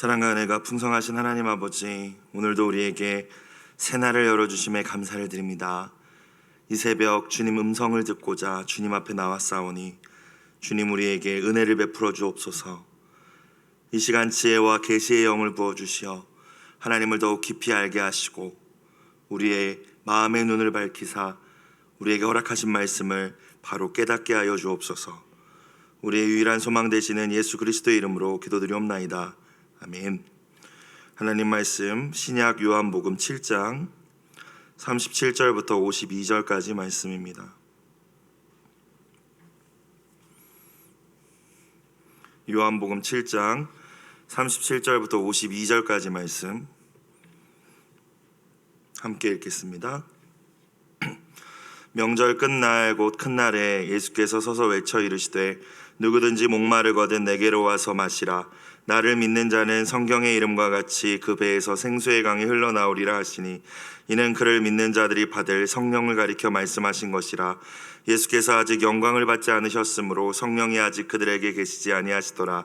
사랑과 은혜가 풍성하신 하나님 아버지, 오늘도 우리에게 새날을 열어주심에 감사를 드립니다. 이 새벽 주님 음성을 듣고자 주님 앞에 나왔사오니 주님 우리에게 은혜를 베풀어 주옵소서. 이 시간 지혜와 계시의 영을 부어주시어 하나님을 더욱 깊이 알게 하시고 우리의 마음의 눈을 밝히사 우리에게 허락하신 말씀을 바로 깨닫게 하여 주옵소서. 우리의 유일한 소망 되시는 예수 그리스도의 이름으로 기도드리옵나이다. 아멘. 하나님 말씀 신약 요한복음 7장 37절부터 52절까지 말씀입니다. 요한복음 7장 37절부터 52절까지 말씀 함께 읽겠습니다. 명절 끝날 곧 큰 날에 예수께서 서서 외쳐 이르시되 누구든지 목마르거든 내게로 와서 마시라. 나를 믿는 자는 성경의 이름과 같이 그 배에서 생수의 강이 흘러나오리라 하시니 이는 그를 믿는 자들이 받을 성령을 가리켜 말씀하신 것이라. 예수께서 아직 영광을 받지 않으셨으므로 성령이 아직 그들에게 계시지 아니하시더라.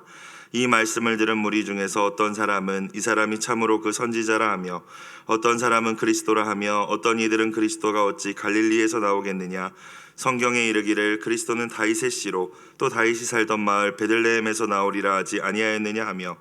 이 말씀을 들은 무리 중에서 어떤 사람은 이 사람이 참으로 그 선지자라 하며 어떤 사람은 그리스도라 하며 어떤 이들은 그리스도가 어찌 갈릴리에서 나오겠느냐. 성경에 이르기를 그리스도는 다윗의 씨로 또 다윗이 살던 마을 베들레헴에서 나오리라 하지 아니하였느냐 하며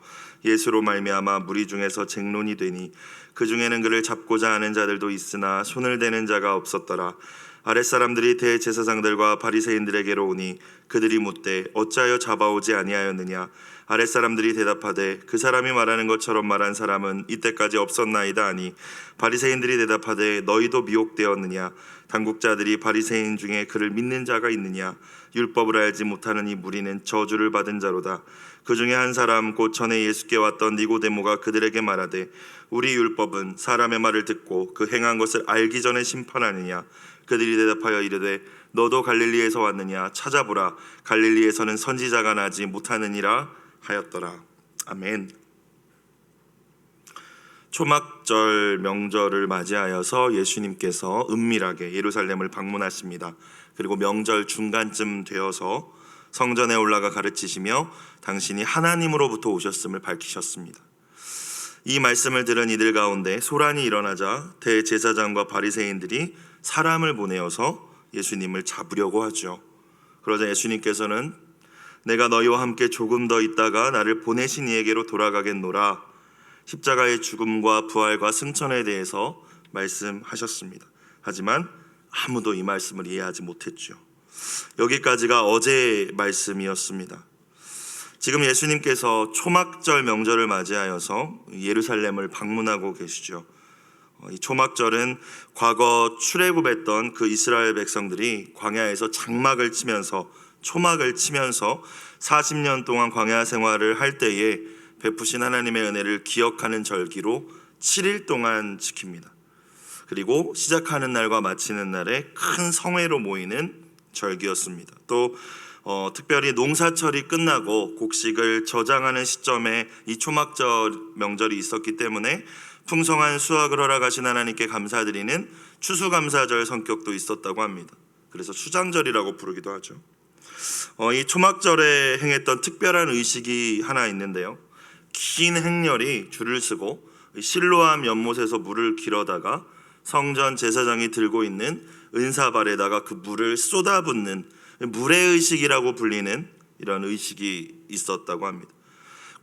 예수로 말미암아 무리 중에서 쟁론이 되니 그 중에는 그를 잡고자 하는 자들도 있으나 손을 대는 자가 없었더라. 아랫사람들이 대제사장들과 바리새인들에게로 오니 그들이 묻되 어찌하여 잡아오지 아니하였느냐. 아랫사람들이 대답하되 그 사람이 말하는 것처럼 말한 사람은 이때까지 없었나이다 하니 바리새인들이 대답하되 너희도 미혹되었느냐. 당국자들이 바리새인 중에 그를 믿는 자가 있느냐. 율법을 알지 못하는 이 무리는 저주를 받은 자로다. 그 중에 한 사람 곧 전에 예수께 왔던 니고데모가 그들에게 말하되 우리 율법은 사람의 말을 듣고 그 행한 것을 알기 전에 심판하느냐. 그들이 대답하여 이르되 너도 갈릴리에서 왔느냐. 찾아보라. 갈릴리에서는 선지자가 나지 못하느니라 하였더라. 아멘. 초막절 명절을 맞이하여서 예수님께서 은밀하게 예루살렘을 방문하십니다. 그리고 명절 중간쯤 되어서 성전에 올라가 가르치시며 당신이 하나님으로부터 오셨음을 밝히셨습니다. 이 말씀을 들은 이들 가운데 소란이 일어나자 대제사장과 바리새인들이 사람을 보내어서 예수님을 잡으려고 하죠. 그러자 예수님께서는 내가 너희와 함께 조금 더 있다가 나를 보내신 이에게로 돌아가겠노라. 십자가의 죽음과 부활과 승천에 대해서 말씀하셨습니다. 하지만 아무도 이 말씀을 이해하지 못했죠. 여기까지가 어제의 말씀이었습니다. 지금 예수님께서 초막절 명절을 맞이하여서 예루살렘을 방문하고 계시죠. 이 초막절은 과거 출애굽했던 그 이스라엘 백성들이 광야에서 장막을 치면서 초막을 치면서 40년 동안 광야 생활을 할 때에 베푸신 하나님의 은혜를 기억하는 절기로 7일 동안 지킵니다. 그리고 시작하는 날과 마치는 날에 큰 성회로 모이는 절기였습니다. 또 특별히 농사철이 끝나고 곡식을 저장하는 시점에 이 초막절 명절이 있었기 때문에 풍성한 수확을 허락하신 하나님께 감사드리는 추수감사절 성격도 있었다고 합니다. 그래서 수장절이라고 부르기도 하죠. 이 초막절에 행했던 특별한 의식이 하나 있는데요. 긴 행렬이 줄을 서고 실로암 연못에서 물을 길어다가 성전 제사장이 들고 있는 은사발에다가 그 물을 쏟아붓는 물의 의식이라고 불리는 이런 의식이 있었다고 합니다.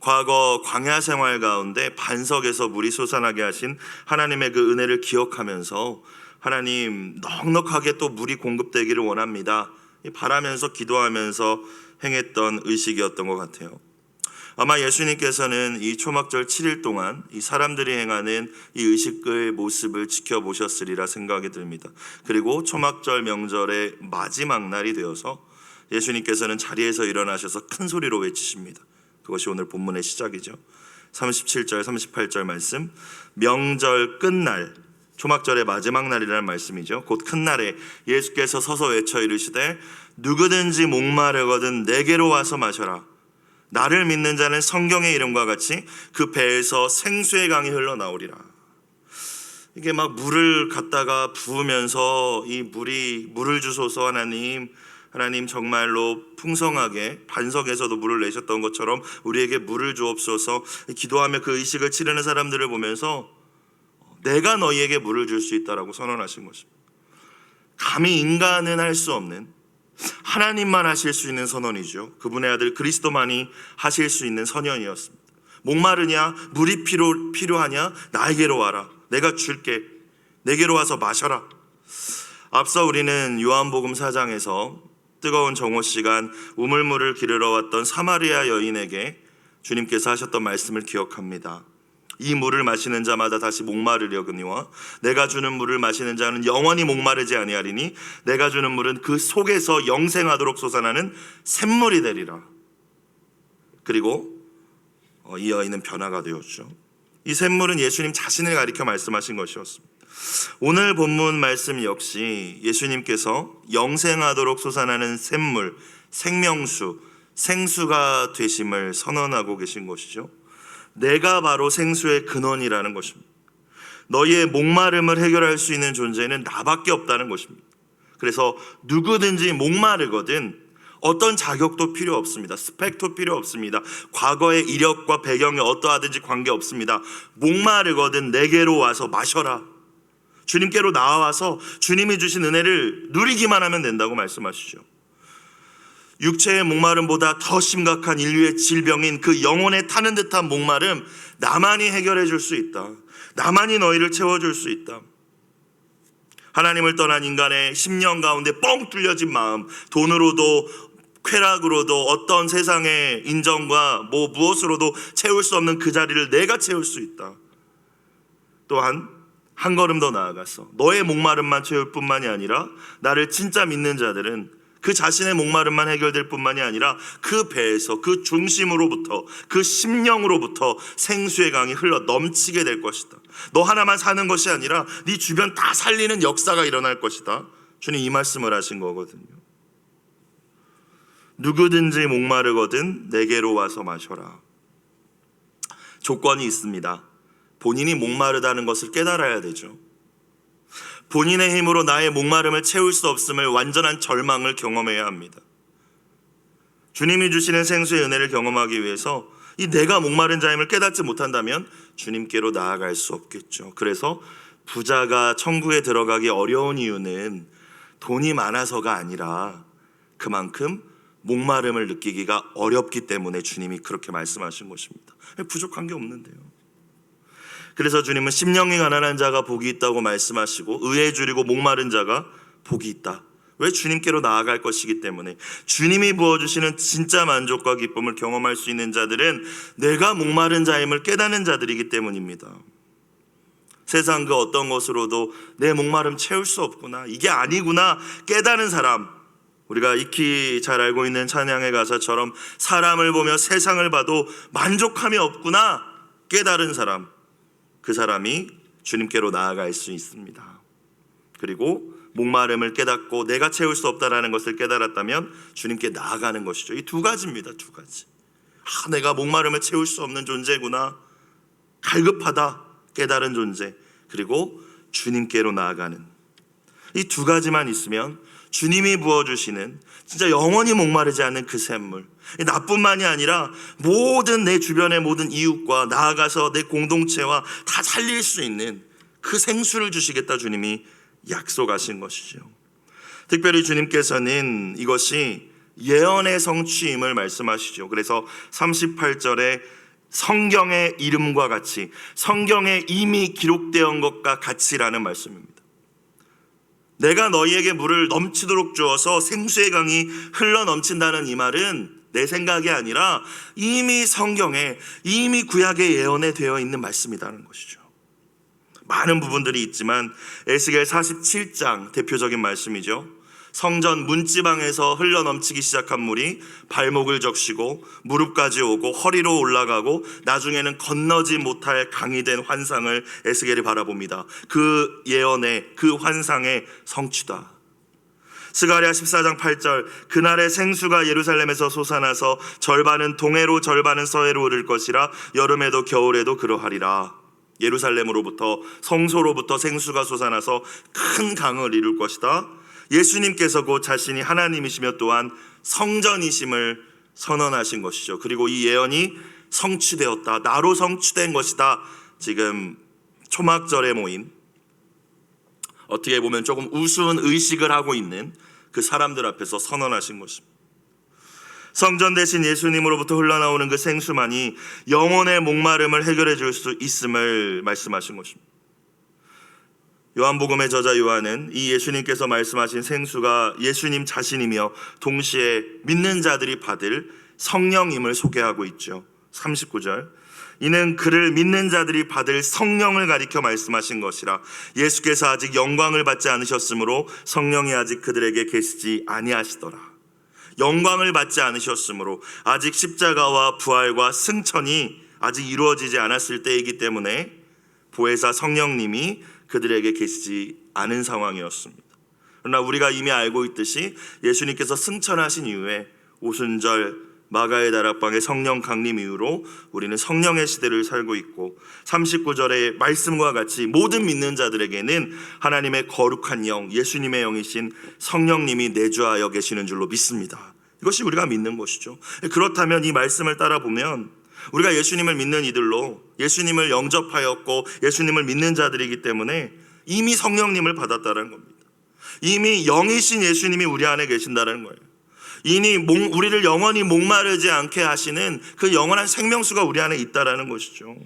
과거 광야 생활 가운데 반석에서 물이 솟아나게 하신 하나님의 그 은혜를 기억하면서 하나님 넉넉하게 또 물이 공급되기를 원합니다 바라면서 기도하면서 행했던 의식이었던 것 같아요. 아마 예수님께서는 이 초막절 7일 동안 이 사람들이 행하는 이 의식의 모습을 지켜보셨으리라 생각이 듭니다. 그리고 초막절 명절의 마지막 날이 되어서 예수님께서는 자리에서 일어나셔서 큰 소리로 외치십니다. 그것이 오늘 본문의 시작이죠. 37절 38절 말씀, 명절 끝날, 초막절의 마지막 날이라는 말씀이죠. 곧 큰 날에 예수께서 서서 외쳐 이르시되 누구든지 목마르거든 내게로 와서 마셔라. 나를 믿는 자는 성경의 이름과 같이 그 배에서 생수의 강이 흘러나오리라. 이게 막 물을 갖다가 부으면서 이 물을 주소서 하나님, 하나님 정말로 풍성하게 반석에서도 물을 내셨던 것처럼 우리에게 물을 주옵소서. 기도하며 그 의식을 치르는 사람들을 보면서 내가 너희에게 물을 줄 수 있다라고 선언하신 것입니다. 감히 인간은 할 수 없는, 하나님만 하실 수 있는 선언이죠. 그분의 아들 그리스도만이 하실 수 있는 선언이었습니다. 목마르냐? 물이 필요하냐? 나에게로 와라. 내가 줄게. 내게로 와서 마셔라. 앞서 우리는 요한복음 4장에서 뜨거운 정오 시간 우물물을 기르러 왔던 사마리아 여인에게 주님께서 하셨던 말씀을 기억합니다. 이 물을 마시는 자마다 다시 목마르려거니와 내가 주는 물을 마시는 자는 영원히 목마르지 아니하리니 내가 주는 물은 그 속에서 영생하도록 솟아나는 샘물이 되리라. 그리고 이 여인은 변화가 되었죠. 이 샘물은 예수님 자신을 가리켜 말씀하신 것이었습니다. 오늘 본문 말씀 역시 예수님께서 영생하도록 솟아나는 샘물, 생명수, 생수가 되심을 선언하고 계신 것이죠. 내가 바로 생수의 근원이라는 것입니다. 너희의 목마름을 해결할 수 있는 존재는 나밖에 없다는 것입니다. 그래서 누구든지 목마르거든 어떤 자격도 필요 없습니다. 스펙도 필요 없습니다. 과거의 이력과 배경이 어떠하든지 관계없습니다. 목마르거든 내게로 와서 마셔라. 주님께로 나와서 주님이 주신 은혜를 누리기만 하면 된다고 말씀하시죠. 육체의 목마름보다 더 심각한 인류의 질병인 그 영혼에 타는 듯한 목마름, 나만이 해결해 줄 수 있다. 나만이 너희를 채워줄 수 있다. 하나님을 떠난 인간의 심령 가운데 뻥 뚫려진 마음, 돈으로도 쾌락으로도 어떤 세상의 인정과 무엇으로도 채울 수 없는 그 자리를 내가 채울 수 있다. 또한 한 걸음 더 나아가서 너의 목마름만 채울 뿐만이 아니라 나를 진짜 믿는 자들은 그 자신의 목마름만 해결될 뿐만이 아니라 그 배에서, 그 중심으로부터, 그 심령으로부터 생수의 강이 흘러 넘치게 될 것이다. 너 하나만 사는 것이 아니라 네 주변 다 살리는 역사가 일어날 것이다. 주님 이 말씀을 하신 거거든요. 누구든지 목마르거든 내게로 와서 마셔라. 조건이 있습니다. 본인이 목마르다는 것을 깨달아야 되죠. 본인의 힘으로 나의 목마름을 채울 수 없음을, 완전한 절망을 경험해야 합니다. 주님이 주시는 생수의 은혜를 경험하기 위해서 이 내가 목마른 자임을 깨닫지 못한다면 주님께로 나아갈 수 없겠죠. 그래서 부자가 천국에 들어가기 어려운 이유는 돈이 많아서가 아니라 그만큼 목마름을 느끼기가 어렵기 때문에 주님이 그렇게 말씀하신 것입니다. 부족한 게 없는데요. 그래서 주님은 심령이 가난한 자가 복이 있다고 말씀하시고 의에 줄이고 목마른 자가 복이 있다. 왜? 주님께로 나아갈 것이기 때문에. 주님이 부어주시는 진짜 만족과 기쁨을 경험할 수 있는 자들은 내가 목마른 자임을 깨닫는 자들이기 때문입니다. 세상 그 어떤 것으로도 내 목마름 채울 수 없구나, 이게 아니구나 깨닫는 사람, 우리가 익히 잘 알고 있는 찬양의 가사처럼 사람을 보며 세상을 봐도 만족함이 없구나 깨달은 사람, 그 사람이 주님께로 나아갈 수 있습니다. 그리고 목마름을 깨닫고 내가 채울 수 없다라는 것을 깨달았다면 주님께 나아가는 것이죠. 이 두 가지입니다. 두 가지. 내가 목마름을 채울 수 없는 존재구나, 갈급하다 깨달은 존재, 그리고 주님께로 나아가는 이 두 가지만 있으면 주님이 부어주시는 진짜 영원히 목마르지 않는 그 샘물, 나뿐만이 아니라 모든 내 주변의 모든 이웃과 나아가서 내 공동체와 다 살릴 수 있는 그 생수를 주시겠다 주님이 약속하신 것이죠. 특별히 주님께서는 이것이 예언의 성취임을 말씀하시죠. 그래서 38절에 성경의 이름과 같이, 성경에 이미 기록되어 온 것과 같이라는 말씀입니다. 내가 너희에게 물을 넘치도록 주어서 생수의 강이 흘러 넘친다는 이 말은 내 생각이 아니라 이미 성경에, 이미 구약의 예언에 되어 있는 말씀이라는 것이죠. 많은 부분들이 있지만 에스겔 47장 대표적인 말씀이죠. 성전 문지방에서 흘러 넘치기 시작한 물이 발목을 적시고 무릎까지 오고 허리로 올라가고 나중에는 건너지 못할 강이 된 환상을 에스겔이 바라봅니다. 그 예언의, 그 환상의 성취다. 스가랴 14장 8절, 그날의 생수가 예루살렘에서 솟아나서 절반은 동해로 절반은 서해로 흐를 것이라 여름에도 겨울에도 그러하리라. 예루살렘으로부터, 성소로부터 생수가 솟아나서 큰 강을 이룰 것이다. 예수님께서 곧 자신이 하나님이시며 또한 성전이심을 선언하신 것이죠. 그리고 이 예언이 성취되었다, 나로 성취된 것이다. 지금 초막절에 모인, 어떻게 보면 조금 우스운 의식을 하고 있는 그 사람들 앞에서 선언하신 것입니다. 성전 대신 예수님으로부터 흘러나오는 그 생수만이 영혼의 목마름을 해결해 줄 수 있음을 말씀하신 것입니다. 요한복음의 저자 요한은 이 예수님께서 말씀하신 생수가 예수님 자신이며 동시에 믿는 자들이 받을 성령임을 소개하고 있죠. 39절, 이는 그를 믿는 자들이 받을 성령을 가리켜 말씀하신 것이라. 예수께서 아직 영광을 받지 않으셨으므로 성령이 아직 그들에게 계시지 아니하시더라. 영광을 받지 않으셨으므로, 아직 십자가와 부활과 승천이 아직 이루어지지 않았을 때이기 때문에 보혜사 성령님이 그들에게 계시지 않은 상황이었습니다. 그러나 우리가 이미 알고 있듯이 예수님께서 승천하신 이후에 오순절 마가의 다락방의 성령 강림 이후로 우리는 성령의 시대를 살고 있고, 39절의 말씀과 같이 모든 믿는 자들에게는 하나님의 거룩한 영, 예수님의 영이신 성령님이 내주하여 계시는 줄로 믿습니다. 이것이 우리가 믿는 것이죠. 그렇다면 이 말씀을 따라 보면 우리가 예수님을 믿는 이들로 예수님을 영접하였고 예수님을 믿는 자들이기 때문에 이미 성령님을 받았다는 겁니다. 이미 영이신 예수님이 우리 안에 계신다는 거예요. 이미 우리를 영원히 목마르지 않게 하시는 그 영원한 생명수가 우리 안에 있다라는 것이죠.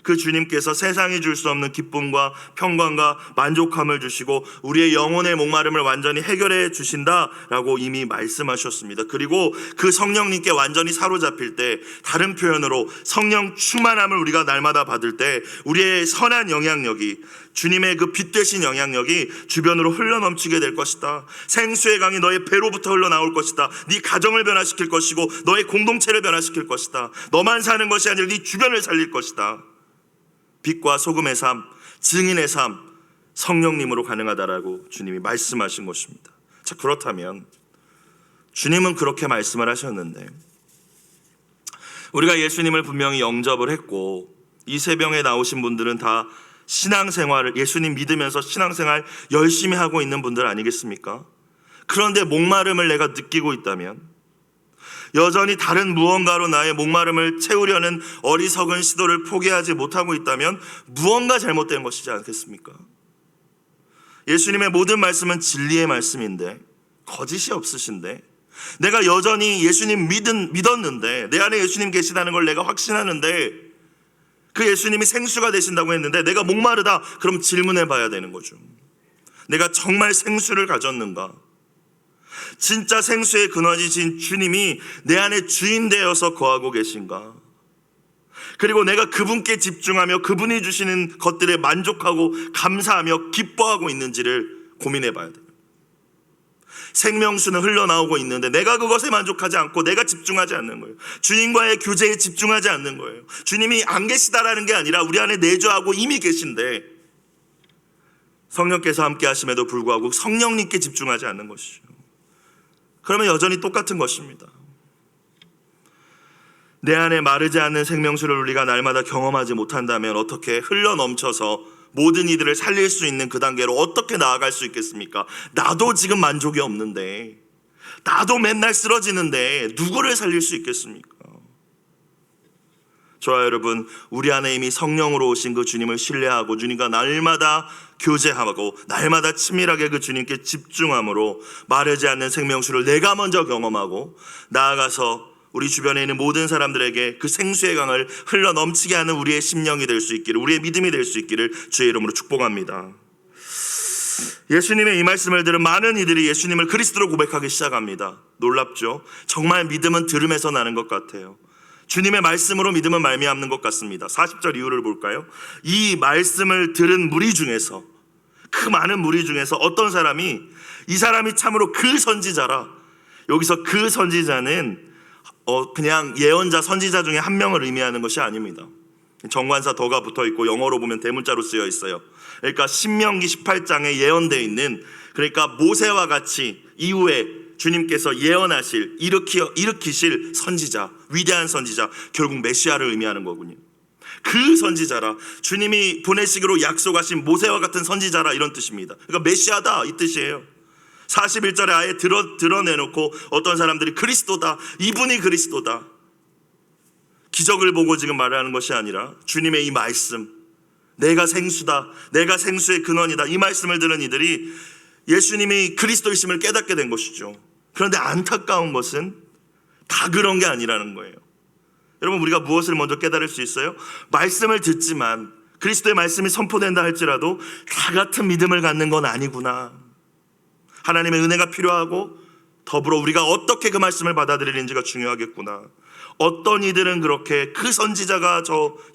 그 주님께서 세상이 줄 수 없는 기쁨과 평강과 만족함을 주시고 우리의 영혼의 목마름을 완전히 해결해 주신다라고 이미 말씀하셨습니다. 그리고 그 성령님께 완전히 사로잡힐 때, 다른 표현으로 성령 충만함을 우리가 날마다 받을 때 우리의 선한 영향력이, 주님의 그 빛 되신 영향력이 주변으로 흘러넘치게 될 것이다. 생수의 강이 너의 배로부터 흘러나올 것이다. 네 가정을 변화시킬 것이고 너의 공동체를 변화시킬 것이다. 너만 사는 것이 아니라 네 주변을 살릴 것이다. 빛과 소금의 삶, 증인의 삶, 성령님으로 가능하다라고 주님이 말씀하신 것입니다. 자, 그렇다면 주님은 그렇게 말씀을 하셨는데 우리가 예수님을 분명히 영접을 했고 이 새벽에 나오신 분들은 다 신앙생활을, 예수님 믿으면서 신앙생활 열심히 하고 있는 분들 아니겠습니까? 그런데 목마름을 내가 느끼고 있다면, 여전히 다른 무언가로 나의 목마름을 채우려는 어리석은 시도를 포기하지 못하고 있다면 무언가 잘못된 것이지 않겠습니까? 예수님의 모든 말씀은 진리의 말씀인데, 거짓이 없으신데, 내가 여전히 예수님 믿었는데, 내 안에 예수님 계시다는 걸 내가 확신하는데, 그 예수님이 생수가 되신다고 했는데 내가 목마르다, 그럼 질문해 봐야 되는 거죠. 내가 정말 생수를 가졌는가? 진짜 생수의 근원이신 주님이 내 안에 주인 되어서 거하고 계신가? 그리고 내가 그분께 집중하며 그분이 주시는 것들에 만족하고 감사하며 기뻐하고 있는지를 고민해 봐야 돼요. 생명수는 흘러나오고 있는데 내가 그것에 만족하지 않고 내가 집중하지 않는 거예요. 주님과의 교제에 집중하지 않는 거예요. 주님이 안 계시다라는 게 아니라 우리 안에 내주하고 이미 계신데 성령께서 함께 하심에도 불구하고 성령님께 집중하지 않는 것이죠. 그러면 여전히 똑같은 것입니다. 내 안에 마르지 않는 생명수를 우리가 날마다 경험하지 못한다면 어떻게 흘러넘쳐서 모든 이들을 살릴 수 있는 그 단계로 어떻게 나아갈 수 있겠습니까? 나도 지금 만족이 없는데, 나도 맨날 쓰러지는데 누구를 살릴 수 있겠습니까? 저와 여러분, 우리 안에 이미 성령으로 오신 그 주님을 신뢰하고 주님과 날마다 교제하고 날마다 친밀하게 그 주님께 집중함으로 마르지 않는 생명수를 내가 먼저 경험하고 나아가서 우리 주변에 있는 모든 사람들에게 그 생수의 강을 흘러 넘치게 하는 우리의 심령이 될 수 있기를, 우리의 믿음이 될 수 있기를 주의 이름으로 축복합니다. 예수님의 이 말씀을 들은 많은 이들이 예수님을 그리스도로 고백하기 시작합니다. 놀랍죠? 정말 믿음은 들음에서 나는 것 같아요. 주님의 말씀으로 믿음은 말미암는 것 같습니다. 40절 이유를 볼까요? 이 말씀을 들은 무리 중에서, 그 많은 무리 중에서 어떤 사람이, 이 사람이 참으로 그 선지자라. 여기서 그 선지자는 그냥 예언자, 선지자 중에 한 명을 의미하는 것이 아닙니다. 정관사 더가 붙어있고 영어로 보면 대문자로 쓰여 있어요. 그러니까 신명기 18장에 예언되어 있는, 그러니까 모세와 같이 이후에 주님께서 예언하실, 일으키실 선지자, 위대한 선지자, 결국 메시아를 의미하는 거군요. 그 선지자라, 주님이 보내시기로 약속하신 모세와 같은 선지자라, 이런 뜻입니다. 그러니까 메시아다 이 뜻이에요. 41절에 아예 드러내놓고 어떤 사람들이 그리스도다, 이분이 그리스도다, 기적을 보고 지금 말하는 것이 아니라 주님의 이 말씀, 내가 생수다, 내가 생수의 근원이다, 이 말씀을 들은 이들이 예수님이 그리스도이심을 깨닫게 된 것이죠. 그런데 안타까운 것은 다 그런 게 아니라는 거예요. 여러분, 우리가 무엇을 먼저 깨달을 수 있어요? 말씀을 듣지만, 그리스도의 말씀이 선포된다 할지라도 다 같은 믿음을 갖는 건 아니구나. 하나님의 은혜가 필요하고 더불어 우리가 어떻게 그 말씀을 받아들이는지가 중요하겠구나. 어떤 이들은 그렇게 그 선지자가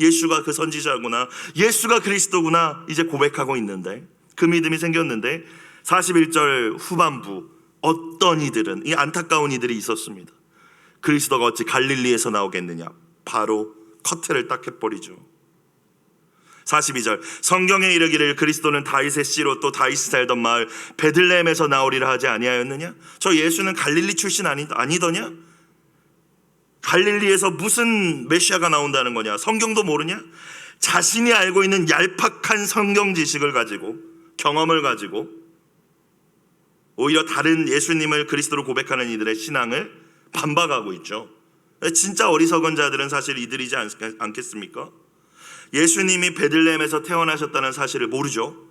예수가 그 선지자구나, 예수가 그리스도구나 이제 고백하고 있는데, 그 믿음이 생겼는데 41절 후반부 어떤 이들은, 이 안타까운 이들이 있었습니다. 그리스도가 어찌 갈릴리에서 나오겠느냐, 바로 커트를 딱 해버리죠. 42절 성경에 이르기를 그리스도는 다윗의 씨로 또 다윗이 살던 마을 베들레헴에서 나오리라 하지 아니하였느냐? 저 예수는 갈릴리 출신 아니더냐? 갈릴리에서 무슨 메시아가 나온다는 거냐? 성경도 모르냐? 자신이 알고 있는 얄팍한 성경 지식을 가지고, 경험을 가지고 오히려 다른 예수님을 그리스도로 고백하는 이들의 신앙을 반박하고 있죠. 진짜 어리석은 자들은 사실 이들이지 않겠습니까? 예수님이 베들레헴에서 태어나셨다는 사실을 모르죠.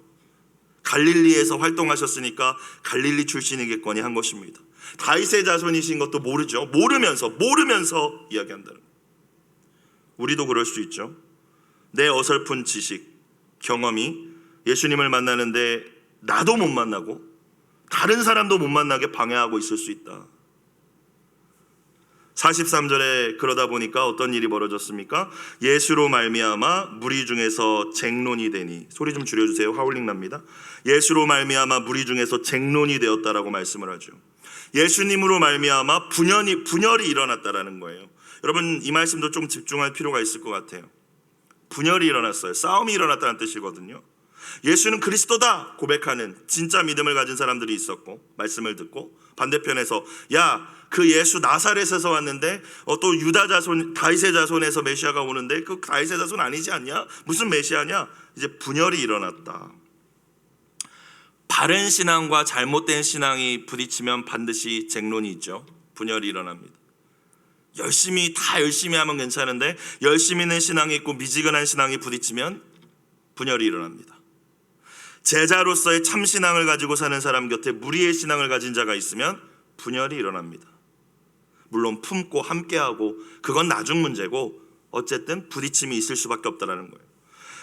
갈릴리에서 활동하셨으니까 갈릴리 출신이겠거니 한 것입니다. 다윗의 자손이신 것도 모르죠. 모르면서 이야기한다는 거예요. 우리도 그럴 수 있죠. 내 어설픈 지식, 경험이 예수님을 만나는데 나도 못 만나고 다른 사람도 못 만나게 방해하고 있을 수 있다. 43절에 그러다 보니까 어떤 일이 벌어졌습니까? 예수로 말미암아 무리 중에서 쟁론이 되니, 소리 좀 줄여주세요. 하울링 납니다. 예수로 말미암아 무리 중에서 쟁론이 되었다라고 말씀을 하죠. 예수님으로 말미암아 분열이 일어났다라는 거예요. 여러분, 이 말씀도 좀 집중할 필요가 있을 것 같아요. 분열이 일어났어요. 싸움이 일어났다는 뜻이거든요. 예수는 그리스도다 고백하는 진짜 믿음을 가진 사람들이 있었고, 말씀을 듣고 반대편에서 야, 그 예수 나사렛에서 왔는데 또 유다 자손, 다윗의 자손에서 메시아가 오는데 그 다윗의 자손 아니지 않냐? 무슨 메시아냐? 이제 분열이 일어났다. 바른 신앙과 잘못된 신앙이 부딪히면 반드시 쟁론이 있죠. 분열이 일어납니다. 열심히 하면 괜찮은데 열심히 있는 신앙이 있고 미지근한 신앙이 부딪히면 분열이 일어납니다. 제자로서의 참 신앙을 가지고 사는 사람 곁에 무리의 신앙을 가진 자가 있으면 분열이 일어납니다. 물론 품고 함께하고 그건 나중 문제고, 어쨌든 부딪힘이 있을 수밖에 없다는 거예요.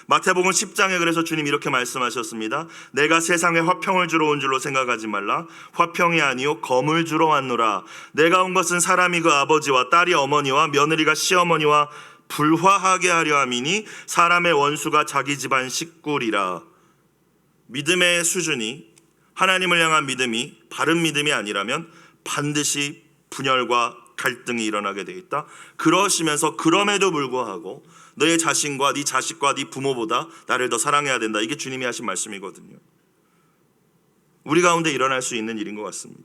마태복음 10장에 그래서 주님이 이렇게 말씀하셨습니다. 내가 세상에 화평을 주러 온 줄로 생각하지 말라. 화평이 아니요 검을 주러 왔노라. 내가 온 것은 사람이 그 아버지와 딸이 어머니와 며느리가 시어머니와 불화하게 하려 함이니 사람의 원수가 자기 집안 식구리라. 믿음의 수준이, 하나님을 향한 믿음이 바른 믿음이 아니라면 반드시 분열과 갈등이 일어나게 돼 있다. 그러시면서 그럼에도 불구하고 너의 자신과 네 자식과 네 부모보다 나를 더 사랑해야 된다. 이게 주님이 하신 말씀이거든요. 우리 가운데 일어날 수 있는 일인 것 같습니다.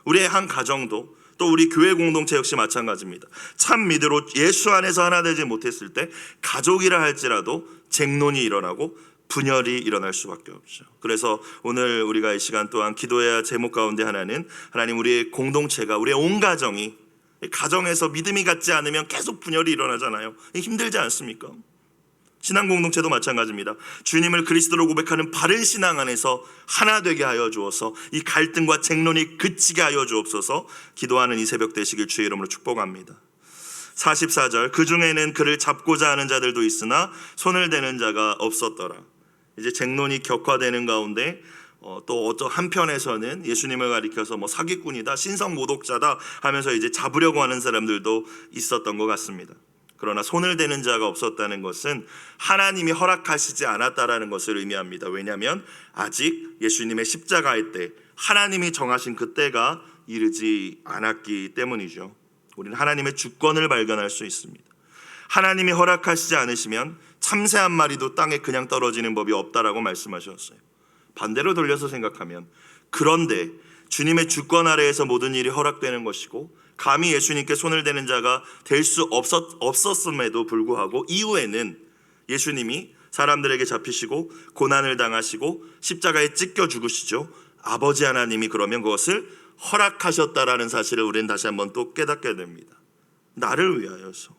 우리의 한 가정도, 또 우리 교회 공동체 역시 마찬가지입니다. 참 믿음으로 예수 안에서 하나 되지 못했을 때 가족이라 할지라도 쟁론이 일어나고 분열이 일어날 수밖에 없죠. 그래서 오늘 우리가 이 시간 또한 기도해야 할 제목 가운데 하나는, 하나님, 우리의 공동체가, 우리의 온 가정이, 가정에서 믿음이 같지 않으면 계속 분열이 일어나잖아요. 힘들지 않습니까? 신앙 공동체도 마찬가지입니다. 주님을 그리스도로 고백하는 바른 신앙 안에서 하나 되게 하여 주어서 이 갈등과 쟁론이 그치게 하여 주옵소서. 기도하는 이 새벽 되시길 주의 이름으로 축복합니다. 44절 그 중에는 그를 잡고자 하는 자들도 있으나 손을 대는 자가 없었더라. 이제 쟁론이 격화되는 가운데 또 어떤 한편에서는 예수님을 가리켜서 사기꾼이다, 신성 모독자다 하면서 이제 잡으려고 하는 사람들도 있었던 것 같습니다. 그러나 손을 대는 자가 없었다는 것은 하나님이 허락하시지 않았다라는 것을 의미합니다. 왜냐하면 아직 예수님의 십자가의 때, 하나님이 정하신 그 때가 이르지 않았기 때문이죠. 우리는 하나님의 주권을 발견할 수 있습니다. 하나님이 허락하시지 않으시면 참새 한 마리도 땅에 그냥 떨어지는 법이 없다라고 말씀하셨어요. 반대로 돌려서 생각하면, 그런데 주님의 주권 아래에서 모든 일이 허락되는 것이고 감히 예수님께 손을 대는 자가 될 수 없었음에도 불구하고 이후에는 예수님이 사람들에게 잡히시고 고난을 당하시고 십자가에 찢겨 죽으시죠. 아버지 하나님이 그러면 그것을 허락하셨다라는 사실을 우리는 다시 한번 또 깨닫게 됩니다. 나를 위하여서.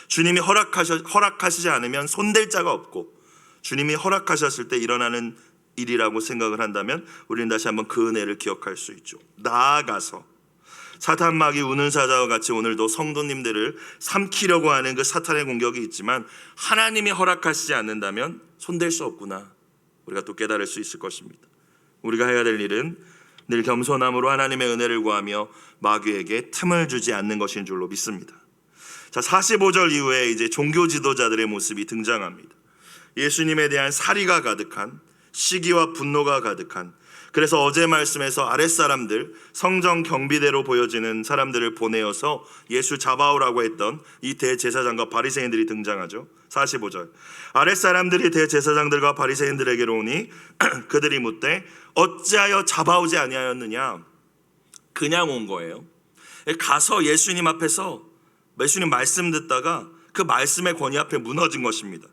주님이 허락하시지 않으면 손댈 자가 없고, 주님이 허락하셨을 때 일어나는 일이라고 생각을 한다면 우리는 다시 한번 그 은혜를 기억할 수 있죠. 나아가서 사탄막이 우는 사자와 같이 오늘도 성도님들을 삼키려고 하는 그 사탄의 공격이 있지만 하나님이 허락하시지 않는다면 손댈 수 없구나, 우리가 또 깨달을 수 있을 것입니다. 우리가 해야 될 일은 늘 겸손함으로 하나님의 은혜를 구하며 마귀에게 틈을 주지 않는 것인 줄로 믿습니다. 자, 45절 이후에 이제 종교 지도자들의 모습이 등장합니다. 예수님에 대한 사리가 가득한, 시기와 분노가 가득한, 그래서 어제 말씀에서 아랫사람들, 성정 경비대로 보여지는 사람들을 보내어서 예수 잡아오라고 했던 이 대제사장과 바리새인들이 등장하죠. 45절, 아랫사람들이 대제사장들과 바리새인들에게로 오니 그들이 묻되 어찌하여 잡아오지 아니하였느냐. 그냥 온 거예요. 가서 예수님 앞에서 예수님 말씀 듣다가 그 말씀의 권위 앞에 무너진 것입니다.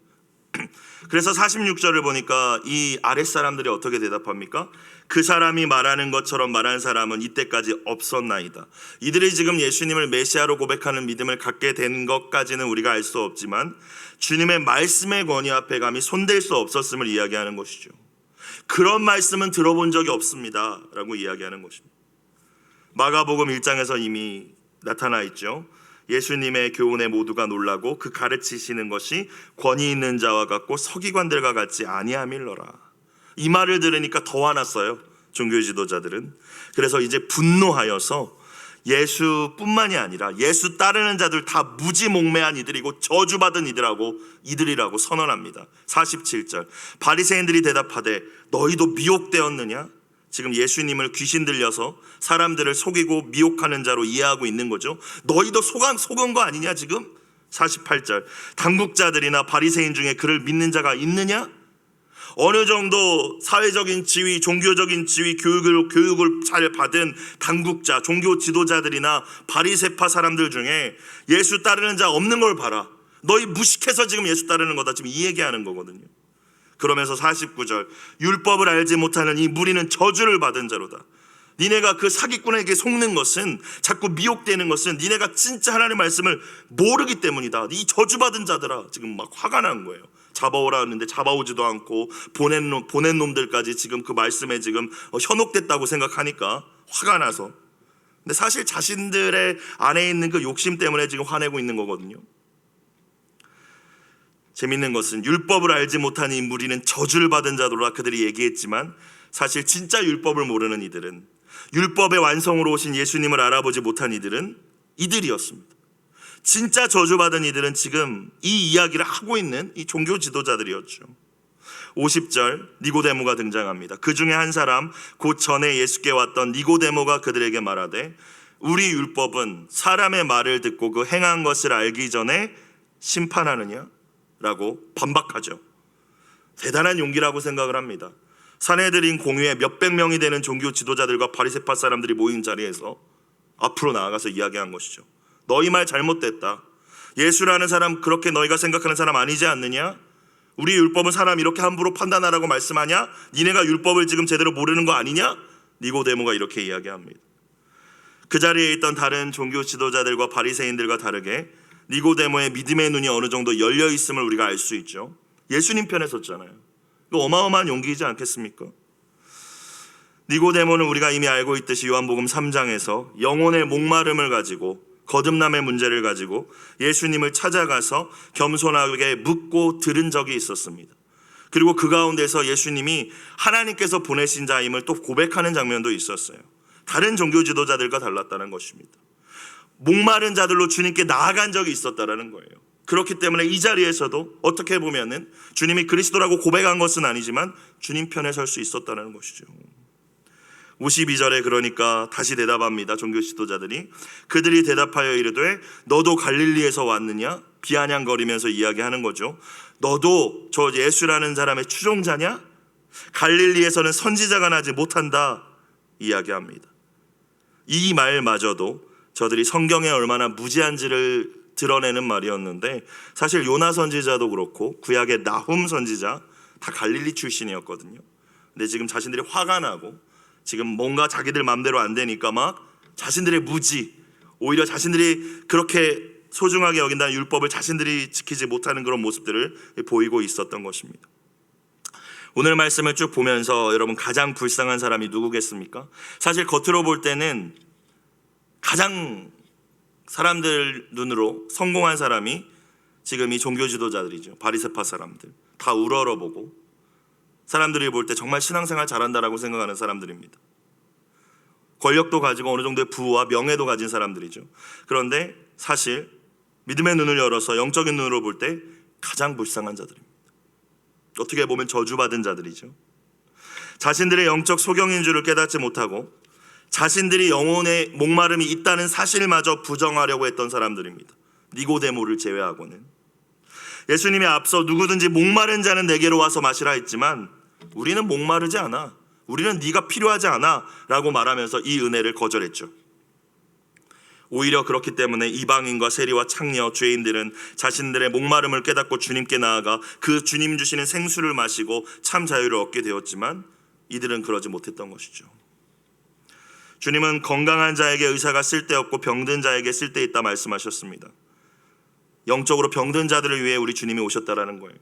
그래서 46절을 보니까 이 아랫사람들이 어떻게 대답합니까? 그 사람이 말하는 것처럼 말한 사람은 이때까지 없었나이다. 이들이 지금 예수님을 메시아로 고백하는 믿음을 갖게 된 것까지는 우리가 알 수 없지만 주님의 말씀의 권위 앞에 감히 손댈 수 없었음을 이야기하는 것이죠. 그런 말씀은 들어본 적이 없습니다 라고 이야기하는 것입니다. 마가복음 1장에서 이미 나타나 있죠. 예수님의 교훈에 모두가 놀라고 그 가르치시는 것이 권위 있는 자와 같고 서기관들과 같지 아니함일러라. 이 말을 들으니까 더 화났어요, 종교 지도자들은. 그래서 이제 분노하여서 예수뿐만이 아니라 예수 따르는 자들 다 무지몽매한 이들이고 저주받은 이들이라고 선언합니다. 47절, 바리새인들이 대답하되 너희도 미혹되었느냐? 지금 예수님을 귀신 들려서 사람들을 속이고 미혹하는 자로 이해하고 있는 거죠. 너희도 속은 거 아니냐 지금? 48절, 당국자들이나 바리새인 중에 그를 믿는 자가 있느냐? 어느 정도 사회적인 지위, 종교적인 지위, 교육을 잘 받은 당국자, 종교 지도자들이나 바리새파 사람들 중에 예수 따르는 자 없는 걸 봐라. 너희 무식해서 지금 예수 따르는 거다, 지금 이 얘기하는 거거든요. 그러면서 49절, 율법을 알지 못하는 이 무리는 저주를 받은 자로다. 니네가 그 사기꾼에게 속는 것은, 자꾸 미혹되는 것은 니네가 진짜 하나님의 말씀을 모르기 때문이다. 이 저주받은 자들아. 지금 막 화가 난 거예요. 잡아오라 하는데 잡아오지도 않고 보낸 놈들까지 지금 그 말씀에 지금 현혹됐다고 생각하니까 화가 나서. 근데 사실 자신들의 안에 있는 그 욕심 때문에 지금 화내고 있는 거거든요. 재밌는 것은 율법을 알지 못한 이 무리는 저주를 받은 자로라 그들이 얘기했지만 사실 진짜 율법을 모르는 이들은, 율법의 완성으로 오신 예수님을 알아보지 못한 이들이었습니다. 진짜 저주받은 이들은 지금 이 이야기를 하고 있는 이 종교 지도자들이었죠. 50절, 니고데모가 등장합니다. 그 중에 한 사람, 곧 전에 예수께 왔던 니고데모가 그들에게 말하되 우리 율법은 사람의 말을 듣고 그 행한 것을 알기 전에 심판하느냐? 라고 반박하죠. 대단한 용기라고 생각을 합니다. 산헤드린 공회에 몇백 명이 되는 종교 지도자들과 바리새파 사람들이 모인 자리에서 앞으로 나아가서 이야기한 것이죠. 너희 말 잘못됐다. 예수라는 사람 그렇게 너희가 생각하는 사람 아니지 않느냐? 우리 율법은 사람 이렇게 함부로 판단하라고 말씀하냐? 니네가 율법을 지금 제대로 모르는 거 아니냐? 니고데모가 이렇게 이야기합니다. 그 자리에 있던 다른 종교 지도자들과 바리새인들과 다르게 니고데모의 믿음의 눈이 어느 정도 열려 있음을 우리가 알 수 있죠. 예수님 편에 섰잖아요. 이거 어마어마한 용기이지 않겠습니까? 니고데모는 우리가 이미 알고 있듯이 요한복음 3장에서 영혼의 목마름을 가지고, 거듭남의 문제를 가지고 예수님을 찾아가서 겸손하게 묻고 들은 적이 있었습니다. 그리고 그 가운데서 예수님이 하나님께서 보내신 자임을 또 고백하는 장면도 있었어요. 다른 종교 지도자들과 달랐다는 것입니다. 목마른 자들로 주님께 나아간 적이 있었다라는 거예요. 그렇기 때문에 이 자리에서도 어떻게 보면은 주님이 그리스도라고 고백한 것은 아니지만 주님 편에 설 수 있었다는 것이죠. 52절에 그러니까 다시 대답합니다. 종교 지도자들이. 그들이 대답하여 이르되 너도 갈릴리에서 왔느냐? 비아냥거리면서 이야기하는 거죠. 너도 저 예수라는 사람의 추종자냐? 갈릴리에서는 선지자가 나지 못한다 이야기합니다. 이 말마저도 저들이 성경에 얼마나 무지한지를 드러내는 말이었는데, 사실 요나 선지자도 그렇고 구약의 나훔 선지자 다 갈릴리 출신이었거든요. 근데 지금 자신들이 화가 나고 지금 뭔가 자기들 맘대로 안 되니까 막 자신들의 무지, 오히려 자신들이 그렇게 소중하게 여긴다는 율법을 자신들이 지키지 못하는 그런 모습들을 보이고 있었던 것입니다. 오늘 말씀을 쭉 보면서 여러분, 가장 불쌍한 사람이 누구겠습니까? 사실 겉으로 볼 때는 가장 사람들 눈으로 성공한 사람이 지금 이 종교 지도자들이죠. 바리새파 사람들, 다 우러러보고 사람들이 볼 때 정말 신앙생활 잘한다라고 생각하는 사람들입니다. 권력도 가지고 어느 정도의 부와 명예도 가진 사람들이죠. 그런데 사실 믿음의 눈을 열어서 영적인 눈으로 볼 때 가장 불쌍한 자들입니다. 어떻게 보면 저주받은 자들이죠. 자신들의 영적 소경인 줄을 깨닫지 못하고 자신들이 영혼의 목마름이 있다는 사실마저 부정하려고 했던 사람들입니다. 니고데모를 제외하고는. 예수님이 앞서 누구든지 목마른 자는 내게로 와서 마시라 했지만 우리는 목마르지 않아, 우리는 네가 필요하지 않아 라고 말하면서 이 은혜를 거절했죠. 오히려 그렇기 때문에 이방인과 세리와 창녀, 죄인들은 자신들의 목마름을 깨닫고 주님께 나아가 그 주님 주시는 생수를 마시고 참 자유를 얻게 되었지만 이들은 그러지 못했던 것이죠. 주님은 건강한 자에게 의사가 쓸데없고 병든 자에게 쓸데있다 말씀하셨습니다. 영적으로 병든 자들을 위해 우리 주님이 오셨다라는 거예요.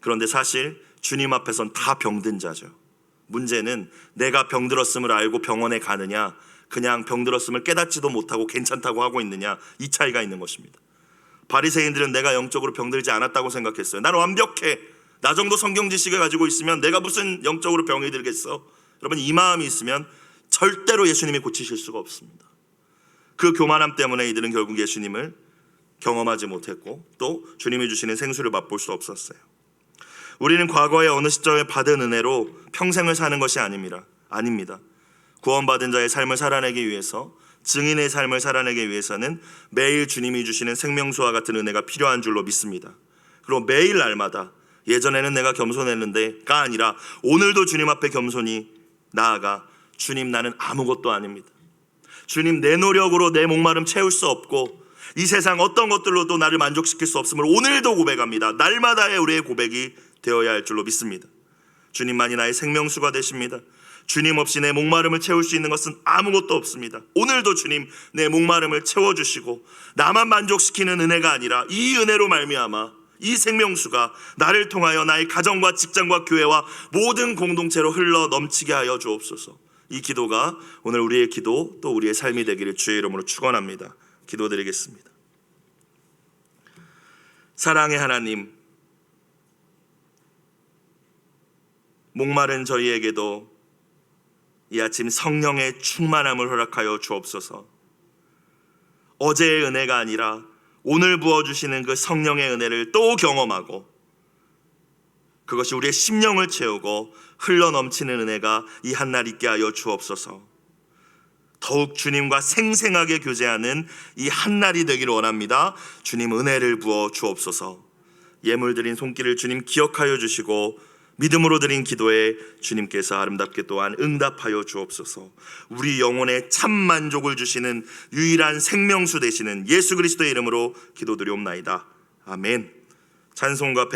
그런데 사실 주님 앞에선 다 병든 자죠. 문제는 내가 병들었음을 알고 병원에 가느냐, 그냥 병들었음을 깨닫지도 못하고 괜찮다고 하고 있느냐, 이 차이가 있는 것입니다. 바리새인들은 내가 영적으로 병들지 않았다고 생각했어요. 난 완벽해, 나 정도 성경 지식을 가지고 있으면 내가 무슨 영적으로 병이 들겠어. 여러분, 이 마음이 있으면 절대로 예수님이 고치실 수가 없습니다. 그 교만함 때문에 이들은 결국 예수님을 경험하지 못했고 또 주님이 주시는 생수를 맛볼 수 없었어요. 우리는 과거의 어느 시점에 받은 은혜로 평생을 사는 것이 아닙니다. 구원받은 자의 삶을 살아내기 위해서, 증인의 삶을 살아내기 위해서는 매일 주님이 주시는 생명수와 같은 은혜가 필요한 줄로 믿습니다. 그리고 매일 날마다 예전에는 내가 겸손했는데가 아니라 오늘도 주님 앞에 겸손히 나아가 주님, 나는 아무것도 아닙니다. 주님, 내 노력으로 내 목마름 채울 수 없고 이 세상 어떤 것들로도 나를 만족시킬 수 없음을 오늘도 고백합니다. 날마다의 우리의 고백이 되어야 할 줄로 믿습니다. 주님만이 나의 생명수가 되십니다. 주님 없이 내 목마름을 채울 수 있는 것은 아무것도 없습니다. 오늘도 주님, 내 목마름을 채워주시고 나만 만족시키는 은혜가 아니라 이 은혜로 말미암아 이 생명수가 나를 통하여 나의 가정과 직장과 교회와 모든 공동체로 흘러 넘치게 하여 주옵소서. 이 기도가 오늘 우리의 기도 또 우리의 삶이 되기를 주의 이름으로 축원합니다. 기도드리겠습니다. 사랑의 하나님, 목마른 저희에게도 이 아침 성령의 충만함을 허락하여 주옵소서. 어제의 은혜가 아니라 오늘 부어주시는 그 성령의 은혜를 또 경험하고 그것이 우리의 심령을 채우고 흘러넘치는 은혜가 이 한날 있게 하여 주옵소서. 더욱 주님과 생생하게 교제하는 이 한날이 되기를 원합니다. 주님, 은혜를 부어 주옵소서. 예물 드린 손길을 주님 기억하여 주시고 믿음으로 드린 기도에 주님께서 아름답게 또한 응답하여 주옵소서. 우리 영혼에 참 만족을 주시는 유일한 생명수 되시는 예수 그리스도의 이름으로 기도드리옵나이다. 아멘. 찬송가